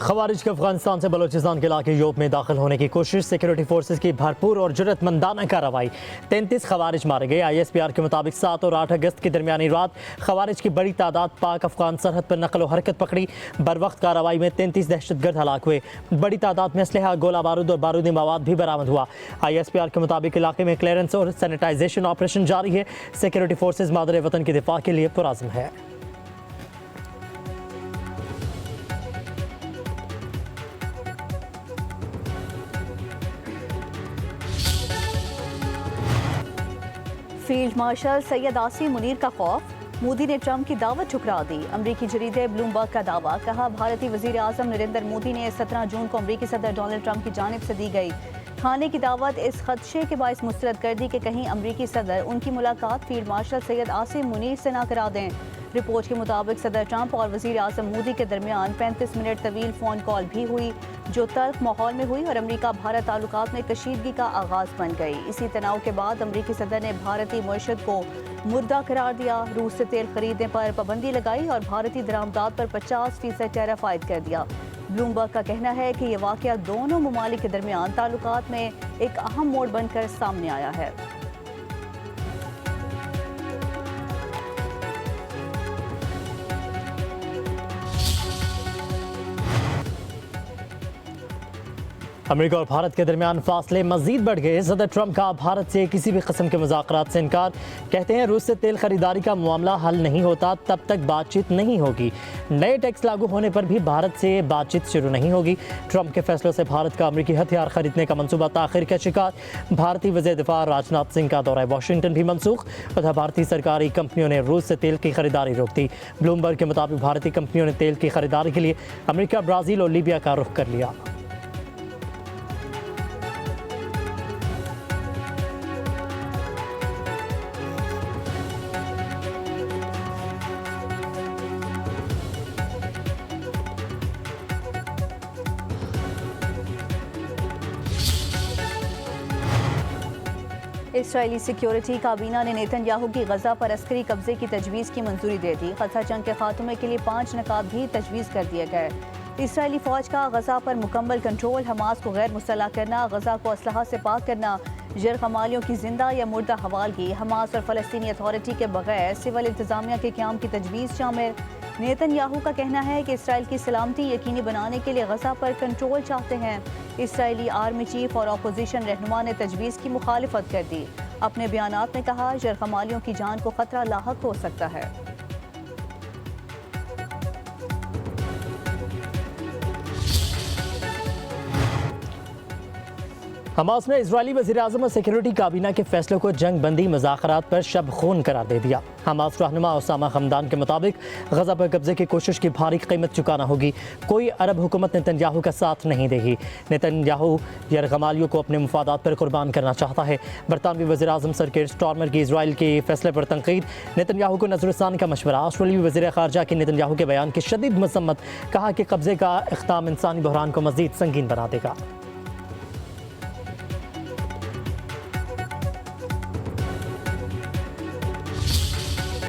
खवारिज के अफगानिस्तान से बलोचिस्तान के इलाके यूरोप में दाखिल होने की कोशिश, सिक्योरिटी फोर्सेज की भरपूर और जुर्रतमंदाना कार्रवाई। 33 खवारिज मारे गए। ISPR के मुताबिक 7 और 8 अगस्त की दरमियानी रात खवारिज की बड़ी तादाद पाक अफगान सरहद पर नकल व हरकत पकड़ी। बर वक्त कार्रवाई में 33 दहशतगर्द हलाक हुए। बड़ी तादाद में असलहा, गोला बारूद और बारूदी मवाद भी बरामद हुआ। ISPR के मुताबिक इलाके में क्लियरेंस और सैनिटाइजेशन ऑपरेशन जारी है। सिक्योरिटी फोर्सेज मादर वतन के दिफा के लिए पुराज़्म है। फील्ड मार्शल सैयद आसिम मुनीर का खौफ, मोदी ने ट्रंप की दावत ठुकरा दी। अमरीकी जरीदे ब्लूमबर्ग का दावा, कहा भारतीय वजीर आजम नरेंद्र मोदी ने 17 जून को अमरीकी सदर डोनाल्ड ट्रंप की जानिब से दी गई खाने की दावत इस खदशे के बायस मुस्तरद कर दी कि कहीं अमरीकी सदर उनकी मुलाकात फील्ड मार्शल सैयद आसिम मुनीर से ना करा दें। रिपोर्ट के मुताबिक सदर ट्रंप और वजीर आजम मोदी के दरमियान 35 मिनट तवील फ़ोन कॉल भी हुई, जो तल्ख माहौल में हुई और अमरीका भारत ताल्लुकात में कशीदगी का आगाज़ बन गई। इसी तनाव के बाद अमरीकी सदर ने भारतीय मईशत को मुर्दा करार दिया, रूस से तेल खरीदने पर पाबंदी लगाई और भारतीय दरामदात पर 50% टैरिफ आयद कर दिया। ब्लूमबर्ग का कहना है कि यह वाक़या दोनों ममालिक के दरमियान ताल्लुकात में एक अहम मोड़ बनकर सामने आया है। अमेरिका और भारत के दरमियान फासले मजीद बढ़ गए। सदर ट्रंप का भारत से किसी भी किस्म के मुज़ाकरात से इनकार। कहते हैं रूस से तेल खरीदारी का मामला हल नहीं होता तब तक बातचीत नहीं होगी। नए टैक्स लागू होने पर भी भारत से बातचीत शुरू नहीं होगी। ट्रंप के फैसलों से भारत का अमेरिकी हथियार खरीदने का मंसूबा ताखिर का शिकार। भारतीय वज़ीर दिफा राजनाथ सिंह का दौरा वाशिंगटन भी मनसूख। तथा भारतीय सरकारी कंपनियों ने रूस से तेल की खरीदारी रोक दी। ब्लूमबर्ग के मुताबिक भारतीय कंपनियों ने तेल की खरीदारी के लिए अमेरिका, ब्राज़ील और लीबिया का रुख कर लिया। इसराइली सिक्योरिटी काबीना ने नेतन्याहू की गजा पर अस्करी कब्जे की तजवीज़ की मंजूरी दे दी। गजा जंग के खात्मे के लिए 5 नकात भी तजवीज़ कर दिए गए। इसराइली फ़ौज का गजा पर मुकम्मल कंट्रोल, हमास को गैर मुसल्लह करना, गजा को असलहा से पाक करना, जरगमालियों की जिंदा या मुर्दा हवालगी, हमास और फ़लस्तीनी अथॉरिटी के बगैर सिविल इंतजामिया के क़याम की तजवीज़ शामिल। नेतन्याहू का कहना है कि इसराइल की सलामती यकीनी बनाने के लिए गजा पर कंट्रोल चाहते हैं। इसराइली आर्मी चीफ और अपोजिशन रहनुमा ने तजवीज़ की मुखालिफत कर दी। अपने बयानात में कहा, जरगमालियों की जान को खतरा लाहक हो सकता है। हमास ने इजरायली वज़ीर-ए-आज़म और सिक्योरिटी काबीना के फैसलों को जंग बंदी मुज़ाकरात पर शब खून करार दे दिया। हमास रहनुमा उसामा हमदान के मुताबिक गजा पर कब्जे की कोशिश की भारी कीमत चुकाना होगी। कोई अरब हुकूमत नेतन्याहू का साथ नहीं देगी। नेतन्याहू यरगमालियों को अपने मुफादात पर कुर्बान करना चाहता है। बरतानवी वज़ीर-ए-आज़म सर कीर स्टारमर की इजराइल के फैसले पर तनकीद। नेतन्याहू को नज़रुस्सानी का मशवरा। ऑस्ट्रेलियाई वज़ीर ख़ारजा की नेतन्याहू के बयान की शदीद मज़म्मत। कहा कि कब्जे का इख्ताम इंसानी बहरान को मज़ीद संगीन बना देगा।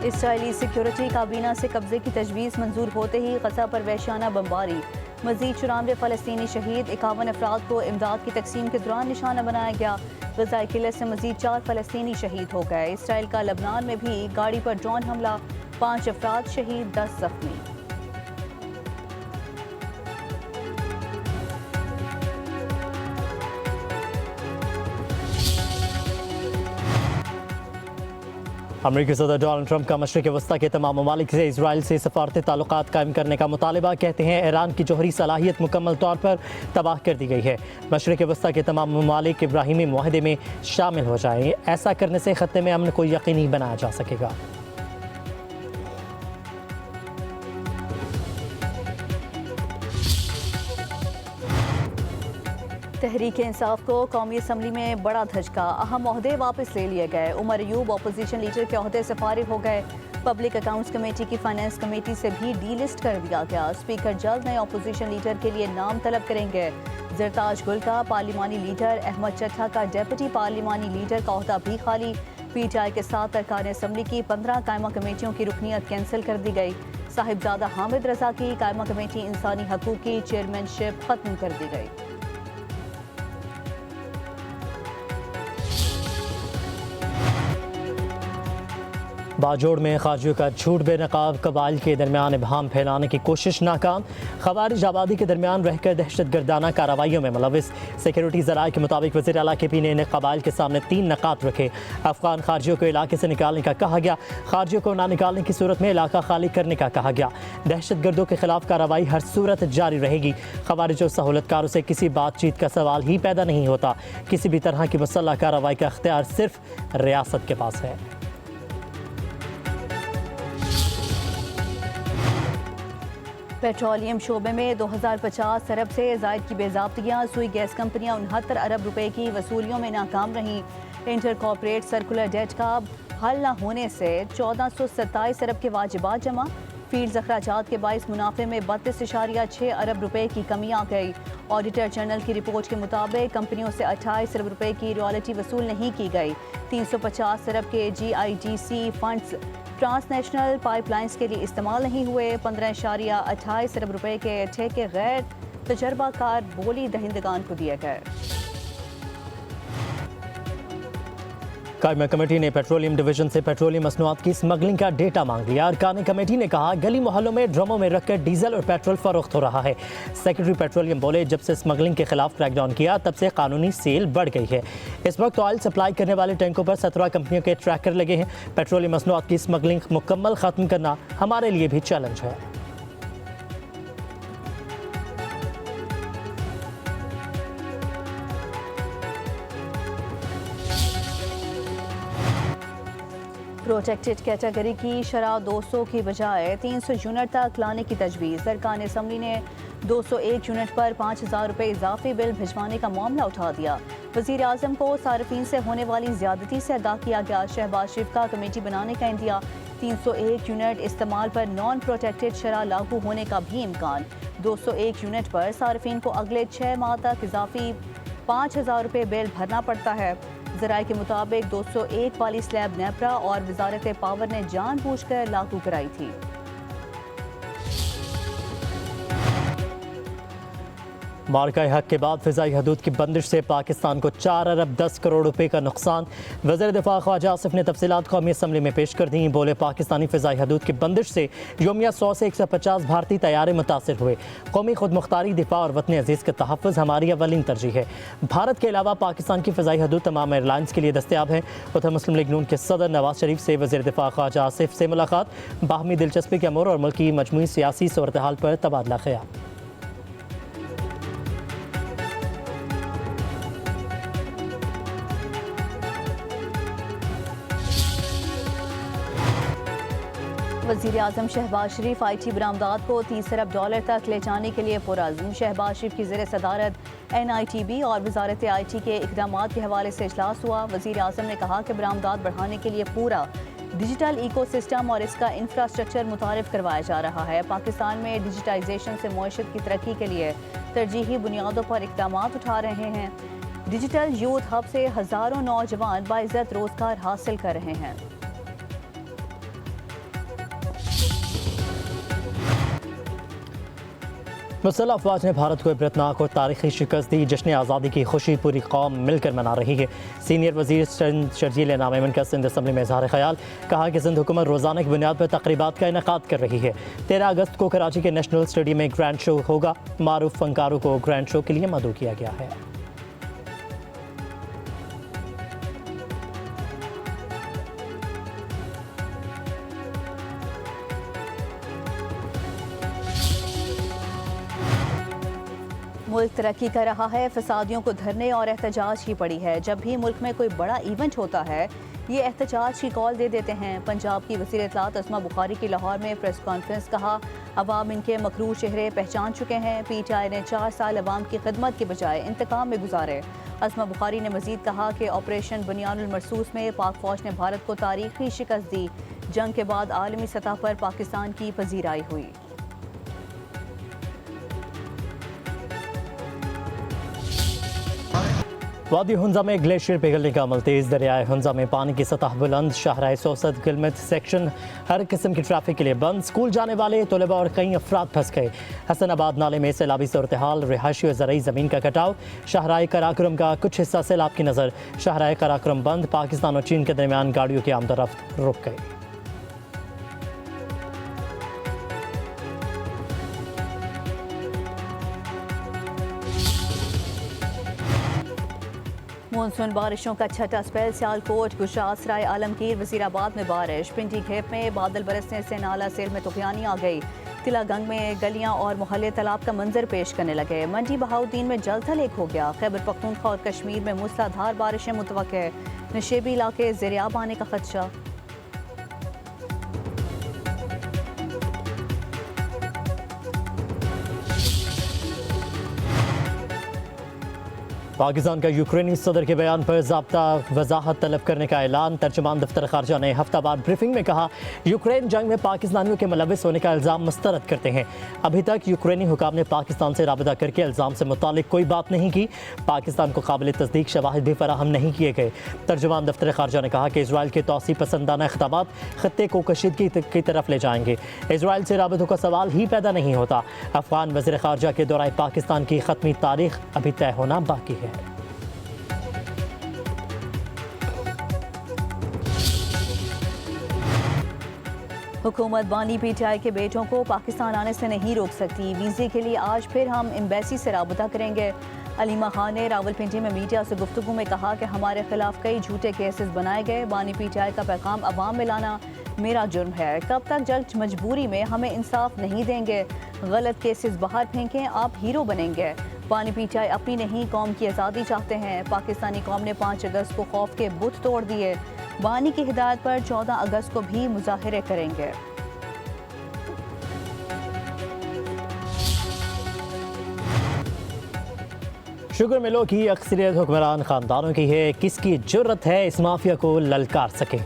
इसराइली सिक्योरिटी काबीना से कब्जे की तजवीज़ मंजूर होते ही गजा पर वहशियाना बमबारी। मज़ीद 94 फ़लस्तीनी शहीद, 51 अफराद को इमदाद की तकसीम के दौरान निशाना बनाया गया। गजा किले से मज़ीद 4 फ़लस्तीनी शहीद हो गए। इसराइल का लबनान में भी गाड़ी पर ड्रोन हमला, 5 अफराद शहीद, 10 जख्मी। अमेरिकी सदर डोनाल्ड ट्रंप का मशरिक़ वस्ता के तमाम ममालिक से इसराइल से सफारती ताल्लुकात कायम करने का मुतालबा। कहते हैं ईरान की जौहरी सलाहियत मुकम्मल तौर पर तबाह कर दी गई है। मशरिक़ वस्ता के तमाम ममालिक इब्राहिमी मुआहदे में शामिल हो जाएँ। ऐसा करने से खत्ते में अमन को यकीनी बनाया जा सकेगा। तहरीक इंसाफ को कौमी असम्बली में बड़ा धचका, अहम ओहदे वापस ले लिए गए। उमर अयूब अपोजिशन लीडर के ओहदे से फारिग हो गए। पब्लिक अकाउंट्स कमेटी की फाइनेंस कमेटी से भी डीलिस्ट कर दिया गया। स्पीकर जल्द नए अपोजिशन लीडर के लिए नाम तलब करेंगे। जरताज गुल का पार्लिमानी लीडर, अहमद चट्टा का डेप्यूटी पार्लिमानी लीडर का ओहदा भी खाली। PTI के साथ अरकान असम्बली की 15 कायमा कमेटियों की रुकनीत कैंसिल कर दी गई। साहिबजादा हामिद रजा की कायमा कमेटी इंसानी हकूक़ की चेयरमैनशिप खत्म कर दी गई। बाजोड़ में खारजियों का झूठ बेनकाब कबाइल के दरमियान इबहम फैलाने की कोशिश नाकाम। खवारिज आबादी के दरमियान रहकर दहशत गर्दाना कार्रवाइयों में मुलविस। सिक्योरिटी ज़राए के मुताबिक वज़ीर आला KP ने इन कबाइल के सामने 3 नकात रखे। अफगान खारजियों को इलाके से निकालने का कहा गया। खारजियों को ना निकालने की सूरत में इलाका खाली करने का कहा गया। दहशत गर्दों के खिलाफ कार्रवाई हर सूरत जारी रहेगी। खवारिज और सहूलतकारों से किसी बातचीत का सवाल ही पैदा नहीं होता। किसी भी तरह की मुसल्लह कार्रवाई का अख्तियार सिर्फ रियासत के पास है। पेट्रोलियम शोबे में 2050 अरब से ज़ायद की बेज़ाब्तियाँ। सुई गैस कंपनियाँ 69 अरब रुपए की वसूलियों में नाकाम रहीं। इंटर कॉर्पोरेट सर्कुलर डेट का हल न होने से 1427 अरब के वाजिबात जमा। फील्ड अखराजात के बाइस मुनाफे में 32.6 अरब रुपए की कमी आ गई। ऑडिटर जनरल की रिपोर्ट के मुताबिक कंपनियों से 28 अरब रुपए की रॉयल्टी वसूल नहीं की गई। 350 अरब के GIGC फंड्स ट्रांसनेशनल पाइपलाइंस के लिए इस्तेमाल नहीं हुए। 15.28 अरब रुपए के ठेके गैर तजर्बाकार बोली दहिंदगान को दिए गए। कायमा कमेटी ने पेट्रोलियम डिवीजन से पेट्रोलियम मसनूआत की स्मगलिंग का डेटा मांग लिया। अरकान कमेटी ने कहा गली मोहल्लों में ड्रमों में रखकर डीजल और पेट्रोल फरोख्त हो रहा है। सेक्रेटरी पेट्रोलियम बोले जब से स्मगलिंग के खिलाफ क्रैकडाउन किया तब से कानूनी सेल बढ़ गई है। इस वक्त ऑयल सप्लाई करने वाले टैंकों पर 17 कंपनियों के ट्रैकर लगे हैं। पेट्रोलियम मसनूआत की स्मगलिंग मुकम्मल खत्म करना हमारे लिए भी चैलेंज है। प्रोटेक्टेड कैटेगरी की शरह 200 की बजाय 300 यूनिट तक लाने की तजवीज़। अरकान असम्बली ने 201 यूनिट पर 5000 रुपये इजाफी बिल भिजवाने का मामला उठा दिया। वज़ीर आज़म को सार्फिन से होने वाली ज़्यादती से आगाह किया गया। शहबाज शरीफ का कमेटी बनाने का इंदिया। 301 यूनिट इस्तेमाल पर नॉन प्रोटेक्टेड शरह लागू होने का भी इम्कान। 201 यूनिट पर सार्फिन को अगले 6 माह तक इजाफी 5000 रुपये बिल भरना पड़ता है। ज़राए के मुताबिक 201 वाली स्लैब नेपरा और वजारत पावर ने जानबूझकर लागू कराई थी। मार्का हक के बाद फ़िज़ाई हदूद की बंदिश से पाकिस्तान को 4 अरब 10 करोड़ रुपए का नुकसान। वज़ीर दिफा ख्वाजा आसिफ ने तफसीलात कौमी असम्बली में पेश कर दी। बोले पाकिस्तानी फ़िज़ाई हदूद की बंदिश से योमिया 100 से 150 भारतीय तैयारे मुतासर हुए। कौमी खुद मुख्तारी, दिफा और वतन अजीज़ के तहफ़्फ़ुज़ हमारी अवलिन तरजीह है। भारत के अलावा पाकिस्तान की फ़िज़ाई हदूद तमाम एयरलाइंस के लिए दस्तियाब है। उधर मुस्लिम लीग नून के सदर नवाज शरीफ से वज़ीर दिफा ख्वाजा आसिफ से मुलाकात। बाहमी दिलचस्पी के अमूर और मुल्क की मजमूई सियासी सूरत हाल पर तबादला ख्याल। वज़ीर आज़म शहबाज शरीफ IT बरामदात को 30 अरब डॉलर तक ले जाने के लिए पुरअज़्म। शहबाज शरीफ की ज़ेर सदारत NITB और वजारत IT के इक़दामात के हवाले से इजलास हुआ। वज़ीर आज़म ने कहा कि बरामदात बढ़ाने के लिए पूरा डिजिटल इकोसिस्टम और इसका इंफ्रास्ट्रक्चर मुतारिफ करवाया जा रहा है। पाकिस्तान में डिजिटाइजेशन से मईशत की तरक्की के लिए तरजीही बुनियादों पर इक़दामात उठा रहे हैं। डिजिटल यूथ हब से हज़ारों नौजवान बाइज़्ज़त रोज़गार हासिल कर रहे हैं। मुसल्लह अफवाज ने भारत को इबरतनाक और तारीखी शिकस्त दी। जश्न आज़ादी की खुशी पूरी कौम मिलकर मना रही है। सीनियर वज़ीर शर्जील नाम का सिंध असम्बली में इज़हार ख्याल। कहा कि सिंध हुकूमत रोज़ाना की बुनियाद पर तकरीबात का इनेकाद कर रही है। 13 अगस्त को कराची के नेशनल स्टेडियम में ग्रैंड शो होगा। मारूफ फनकारों को ग्रैंड शो के लिए मदऊ किया गया है। मुल्क तरक्की कर रहा है, फसादियों को धरने और एहतजाज की पड़ी है। जब भी मुल्क में कोई बड़ा इवेंट होता है ये एहतजाज की कॉल दे देते हैं। पंजाब की वज़ीर इत्तलात अस्मा बुखारी की लाहौर में प्रेस कॉन्फ्रेंस। कहा अवाम इनके मकरूर चेहरे पहचान चुके हैं। PTI ने 4 साल अवाम की खिदमत के बजाय इंतकाम में गुजारे। अस्मा बुखारी ने मजीद कहा कि ऑपरेशन बुनियानुल मरसूस में पाक फौज ने भारत को तारीखी शिकस्त दी। जंग के बाद आलमी सतह पर पाकिस्तान की पजीराई हुई। वादी हुंजा में ग्लेशियर पिघलने का अमल तेज़। दरियाए हुंजा में पानी की सतह बुलंद। शाहराह सोसत गिलमत सेक्शन हर किस्म की ट्रैफिक के लिए बंद। स्कूल जाने वाले तलबा और कई अफराद फंस गए। हसनाबाद नाले में सैलाबी सूरत हाल। रिहायशी और ज़रूरी ज़मीन का कटाव। शाहराह कराक्रम का कुछ हिस्सा सैलाब की नज़र। शाहराह कराक्रम बंद। पाकिस्तान और चीन के दरमियान गाड़ियों की आमदोरफ्त रुक गई। मानसून बारिशों का छठा स्पेल। सियालकोट, गुजरात, सराय आलमगीर, वजीराबाद में बारिश। पिंडी घेप में बादल बरसने से नाला सेल में तूफानी आ गई। तिलागंग में गलियां और मोहल्ले तालाब का मंजर पेश करने लगे। मंडी बहाउद्दीन में जल थल एक हो गया। खैबर पख्तूनख्वा और कश्मीर में मूसलाधार बारिशें मुतवक्के। नशेबी इलाके ज़ेरियाब आने का खदशा। पाकिस्तान का यूक्रेनी सदर के बयान पर ज़ाब्ता वजाहत तलब करने का ऐलान। तर्जुमान दफ्तर खारजा ने हफ्ता बाद ब्रीफिंग में कहा, यूक्रेन जंग में पाकिस्तानियों के मुलविस होने का इल्ज़ाम मुस्तरद करते हैं। अभी तक यूक्रेनी हुकाम ने पाकिस्तान से राबिता करके इल्ज़ाम से मुतालिक कोई बात नहीं की। पाकिस्तान को काबिल तस्दीक शवाहिद भी फराहम नहीं किए गए। तर्जुमान दफ्तर खारजा ने कहा कि इसराइल के तौसी पसंदाना इक़दामात ख़त्ते को कशीदगी की तरफ ले जाएंगे। इसराइल से राबितों का सवाल ही पैदा नहीं होता। अफगान वज़ीर खारजा के दौरान पाकिस्तान की ख़त्मी तारीख अभी तय होना बाकी है। हुकूमत बानी पीटीआई के बेटों को पाकिस्तान आने से नहीं रोक सकती। वीज़े के लिए आज फिर हम एम्बेसी से राबता करेंगे। अलीमा खान ने रावलपिंडी में मीडिया से गुफ्तगू में कहा कि हमारे खिलाफ कई झूठे केसेस बनाए गए। बानी पीटीआई का पैगाम अवाम में लाना मेरा जुर्म है। कब तक जज मजबूरी में हमें इंसाफ नहीं देंगे। गलत केसेस बाहर फेंकें, आप हीरो बनेंगे। बानी पीटीआई अपनी नहीं कौम की आज़ादी चाहते हैं। पाकिस्तानी कौम ने 5 अगस्त को खौफ के बुत तोड़ दिए। बानी की हिदायत पर 14 अगस्त को भी मुजाहिरे करेंगे। शुगर मिलों की अक्सरियत हुक्मरान खानदानों की है। किसकी जुर्रत है इस माफिया को ललकार सके।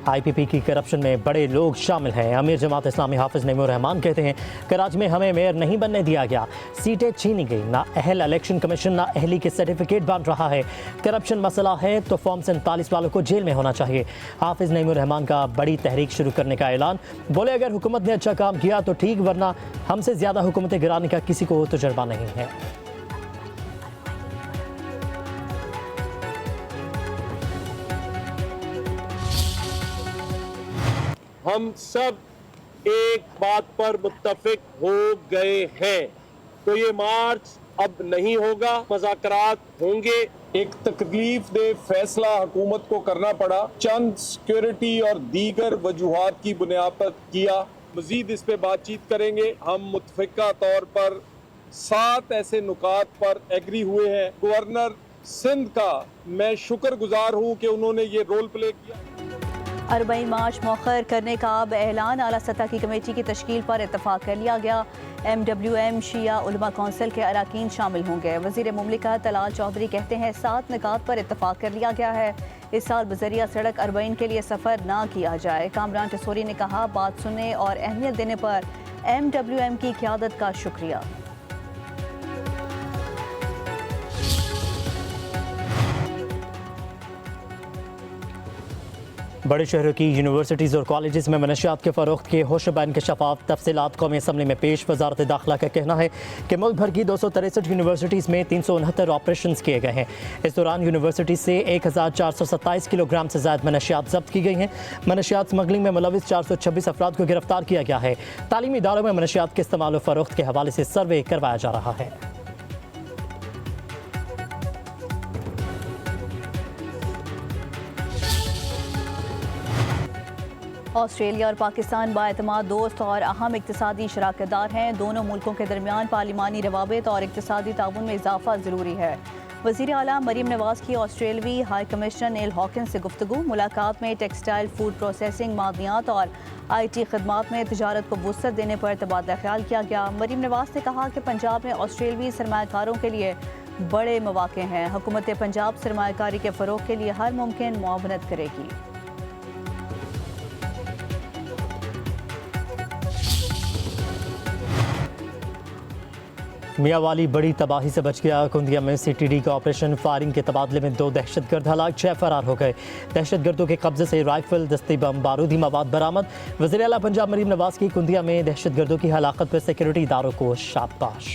IPP की करप्शन में बड़े लोग शामिल हैं। अमीर जमात इस्लामी हाफिज़ नईमुर रहमान कहते हैं, कराची में हमें मेयर नहीं बनने दिया गया, सीटें छीनी गई। ना अहल इलेक्शन कमीशन ना अहली के सर्टिफिकेट बांट रहा है। करप्शन मसला है तो फॉर्म 47 वालों को जेल में होना चाहिए। हाफिज़ नईमुर रहमान का बड़ी तहरीक शुरू करने का ऐलान। बोले, अगर हुकूमत ने अच्छा काम किया तो ठीक, वरना हमसे ज़्यादा हुकूमतें गिराने का किसी को तजुर्बा नहीं है। हम सब एक बात पर मुत्तफिक हो गए हैं, तो ये मार्च अब नहीं होगा, मुज़ाकरात होंगे। एक तकलीफ दे फैसला हुकूमत को करना पड़ा, चंद सिक्योरिटी और दीगर वजूहात की बुनियाद पर किया। मजीद इस पे बातचीत करेंगे। हम मुतफिका तौर पर 7 ऐसे नुकात पर एग्री हुए हैं। गवर्नर सिंध का मैं शुक्रगुजार हूँ कि उन्होंने ये रोल प्ले किया। 40 मार्च मौखर करने का अब ऐलान। आला सतह की कमेटी की तश्कील पर इत्तफाक कर लिया गया। MWM शिया उलमा कौंसिल के अरकान शामिल होंगे। वज़ीर मुमलिकत तलाल चौधरी कहते हैं, 7 निकात पर इत्तफाक कर लिया गया है। इस साल बजरिया सड़क 40 के लिए सफ़र ना किया जाए। कामरान टिसोरी ने कहा, बात सुनने और अहमियत देने पर MWM की क़यादत का शुक्रिया। बड़े शहरों की यूनिवर्सिटीज़ और कॉलेजेस में मनशियात के फ़रोख्त के होशबैन के शफाफ तफसीलात कौमी असम्बली में पेश। वजारत दाखिला का कहना है कि मुल्क भर की 263 यूनिवर्सिटीज़ में 369 ऑपरेशन किए गए हैं। इस दौरान यूनिवर्सिटी से 1427 किलोग्राम से ज़्यादा मनशियात जब्त की गई हैं। मनशियात स्मगलिंग में मुलविस 426 अफराद को गिरफ्तार किया गया है। तालीमी इदारों में मनशियात के इस्तेमाल और फ़रोख्त के हवाले से सर्वे करवाया जा रहा है। ऑस्ट्रेलिया और पाकिस्तान बाएतमाद दोस्त और अहम इक़्तिसादी शराकतदार हैं। दोनों मुल्कों के दरमियान पार्लिमानी रवाबित और इक़्तिसादी ताउन में इजाफा ज़रूरी है। वज़ीर आला मरीम नवाज़ की ऑस्ट्रेलवी हाई कमिश्नर नील हॉकिंस से गुफ्तगू। मुलाकात में टेक्सटाइल, फूड प्रोसेसिंग, मादनियात और IT खदमात में तजारत को वुसअत देने पर तबादला ख्याल किया गया। मरीम नवाज़ ने कहा कि पंजाब में ऑस्ट्रेलवी सरमायाकारों के लिए बड़े मौक़े हैं। हुकूमत पंजाब सरमायाकारी के फ़रोग़ के लिए हर मुमकिन मुआवनत करेगी। मियांवाली बड़ी तबाही से बच गया। कुंदिया में सीटीडी का ऑपरेशन, फायरिंग के तबादले में 2 दहशतगर्द हलाक, 6 फरार हो गए। दहशतगर्दों के कब्जे से राइफल, दस्ती बम, बारूदी मवाद बरामद। वज़ीर आला पंजाब मरीम नवाज की कुंदिया में दहशतगर्दों की हलाकत पर सिक्योरिटी इदारों को शाबाश।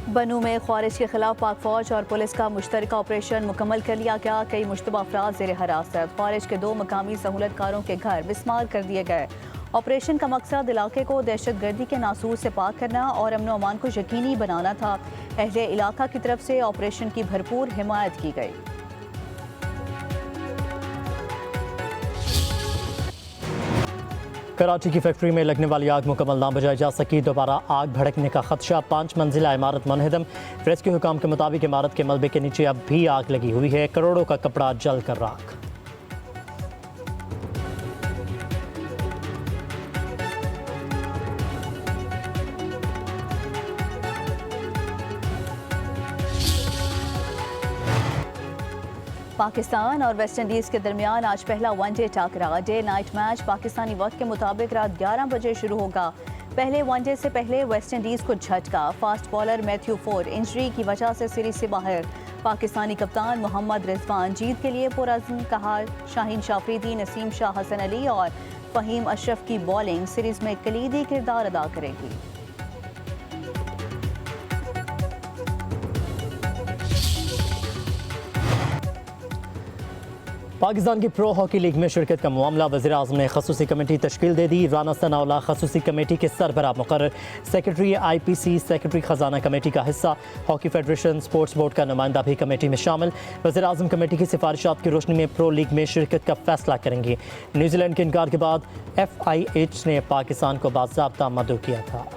बनू में ख्वारिज के खिलाफ पाक फौज और पुलिस का मुश्तरका ऑपरेशन मुकम्मल कर लिया गया। कई मुश्तबा अफराद ज़ेर हिरासत। ख्वारिज के 2 मकामी सहूलतकारों के घर बिस्मार कर दिए गए। ऑपरेशन का मकसद इलाके को दहशत गर्दी के नासूर से पाक करना और अमन व अमान को यकीनी बनाना था। अहले इलाका की तरफ से ऑपरेशन की भरपूर हिमायत की गई। कराची की फैक्ट्री में लगने वाली आग मुकम्मल ना बुझाई जा सकी। दोबारा आग भड़कने का खदशा। 5 मंजिला इमारत मुनहदम। रेस्क्यू हुकाम के मुताबिक इमारत के मलबे के नीचे अब भी आग लगी हुई है। करोड़ों का कपड़ा जल कर राख। पाकिस्तान और वेस्ट इंडीज़ के दरमियान आज पहला वनडे टकरा। डे नाइट मैच पाकिस्तानी वक्त के मुताबिक रात 11 बजे शुरू होगा। पहले वनडे से पहले वेस्ट इंडीज़ को झटका। Fast bowler Matthew Forde injury की वजह से सीरीज से बाहर। पाकिस्तानी कप्तान मोहम्मद रिजवान जीत के लिए पुरअज़्म कहा। शाहीन शाफरीदी, नसीम शाह, हसन अली और फ़हीम अशरफ की बॉलिंग सीरीज में कलीदी किरदार अदा करेगी। पाकिस्तान की प्रो हॉकी लीग में शिरकत का मामला। वज़ीर-ए-आज़म ने खसूसी कमेटी तश्कील दे दी। राना सनाउल्लाह खसूसी कमेटी के सरबराह मुकर्रर। सेक्रेटरी IPC, सेक्रेटरी खजाना कमेटी का हिस्सा। हॉकी फेडरेशन, स्पोर्ट्स बोर्ड का नुमाइंदा भी कमेटी में शामिल। वज़ीर-ए-आज़म कमेटी की सिफारिशात की रोशनी में प्रो लीग में शिरकत का फैसला करेंगे। न्यूजीलैंड के इनकार के बाद FIH ने पाकिस्तान को बाज़ाब्ता मदऊ किया था।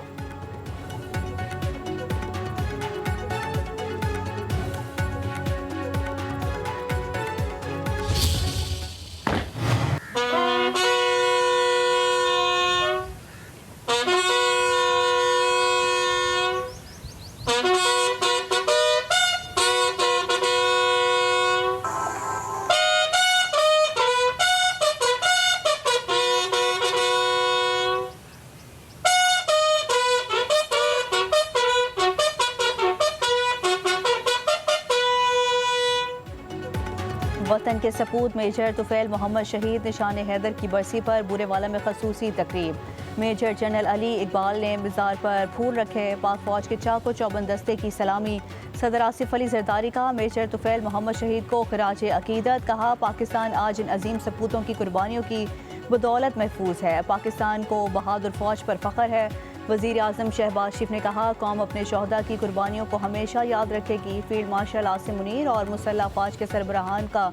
वतन के सपूत मेजर तुफैल मोहम्मद शहीद निशान हैदर की बरसी पर बुरेवाला में खसूसी तकरीब। मेजर जनरल अली इकबाल ने मज़ार पर फूल रखे। पाक फौज के चाको चौबंद दस्ते की सलामी। सदर आसिफ अली जरदारी का मेजर तुफैल मोहम्मद शहीद को खिराज अकीदत। कहा, पाकिस्तान आज इन अजीम सपूतों की कुर्बानियों की बदौलत महफूज है। पाकिस्तान को बहादुर फौज पर फ़ख्र है। वज़ीर आज़म शहबाज शरीफ ने कहा, कौम अपने शहदा की कुर्बानियों को हमेशा याद रखेगी। फील्ड मार्शल आसिम मुनीर और मुसल्लह फ़ौज के सरबराहान का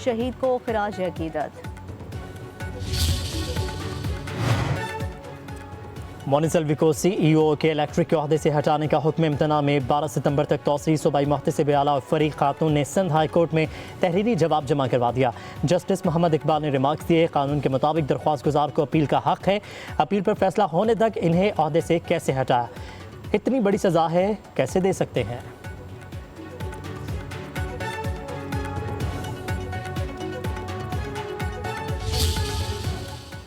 शहीद को खिराज अकीदत। मोनिसल्वी को CEO के इलेक्ट्रिक के अहदे से हटाने का हुक्म इम्तना में 12 सितंबर तक तौसीरी। सूबाई मुहतसिब आला और फरीक खातून ने सिंध हाई कोर्ट में तहरीरी जवाब जमा करवा दिया। जस्टिस मोहम्मद इकबाल ने रिमार्क्स दिए, कानून के मुताबिक दरख्वास्त गुजार को अपील का हक है। अपील पर फैसला होने तक इन्हें अहदे से कैसे हटाया? इतनी बड़ी सज़ा है, कैसे दे सकते हैं?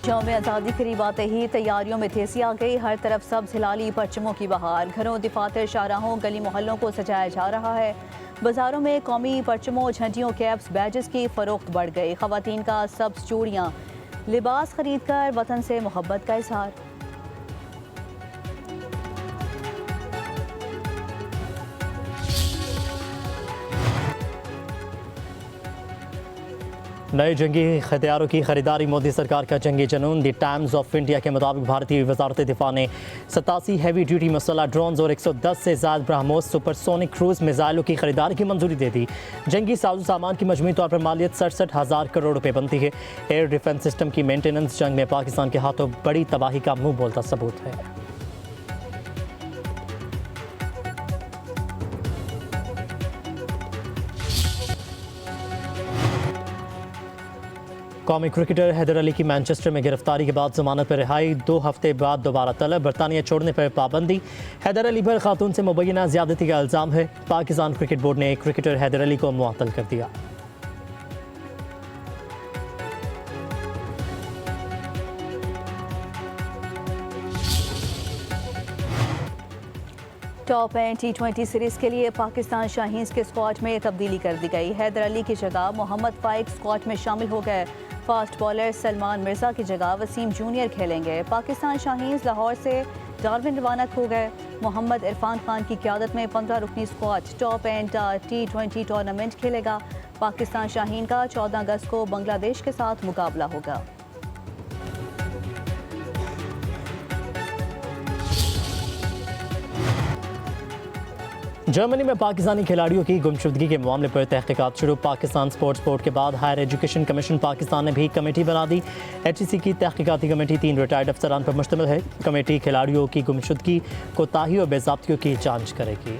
यौम आज़ादी करीब आते ही तैयारियों में तेजी आ गई। हर तरफ सब्ज़ हिलाली परचमों की बहार। घरों, दफातर, शाहराहों, गली मोहल्लों को सजाया जा रहा है। बाज़ारों में कौमी परचमों, झंडियों, कैप्स, बैजेस की फ़रोख्त बढ़ गई। ख़वातीन का सब्ज़ चूड़ियाँ, लिबास खरीद कर वतन से मोहब्बत का इजहार। नए जंगी हथियारों की खरीदारी, मोदी सरकार का जंगी जनून। द टाइम्स ऑफ इंडिया के मुताबिक भारतीय वजारत दिफा ने 87 हैवी ड्यूटी मसला ड्रोन्स और 110 से ज़्यादा ब्रह्मोस सुपरसोनिक क्रूज मिसाइलों की खरीदारी की मंजूरी दे दी। जंगी साजो सामान की मजमूई तौर पर मालियत 67,000 करोड़ रुपए बनती है। एयर डिफेंस सिस्टम की मेंटेनेंस जंग में पाकिस्तान के हाथों बड़ी तबाही का मुंह बोलता सबूत है। कौमी क्रिकेटर हैदर अली की मैनचेस्टर में गिरफ्तारी के बाद जमानत पर रिहाई, 2 हफ्ते बाद दोबारा तलब, बरतानिया छोड़ने पर पाबंदी। हैदर अली पर खातून से मुबैना ज्यादती का इल्ज़ाम है। पाकिस्तान क्रिकेट बोर्ड ने क्रिकेटर हैदर अली को मुअत्तल कर दिया। टॉप एंड T20 सीरीज के लिए पाकिस्तान शाहीन्स के स्क्वाड में तब्दीली कर दी गई। हैदर अली की जगह मोहम्मद फाइक स्क्वाड में शामिल हो गए। फास्ट बॉलर सलमान मिर्जा की जगह वसीम जूनियर खेलेंगे। पाकिस्तान शाहीन्स लाहौर से डार्विन रवाना हो गए। मोहम्मद इरफान खान की क़यादत में 15 रुकनी squad top end T20 tournament खेलेगा। पाकिस्तान शाहीन का 14 अगस्त को बांग्लादेश के साथ मुकाबला होगा। जर्मनी में पाकिस्तानी खिलाड़ियों की गुमशुदगी के मामले पर तहकीकात शुरू। पाकिस्तान स्पोर्ट्स बोर्ड के बाद हायर एजुकेशन कमीशन पाकिस्तान ने भी कमेटी बना दी। HEC की तहकीकाती कमेटी 3 रिटायर्ड अफसरान पर मुश्तमिल है। कमेटी खिलाड़ियों की गुमशुदगी, कोताही और बेज़ाब्तियों की जांच करेगी।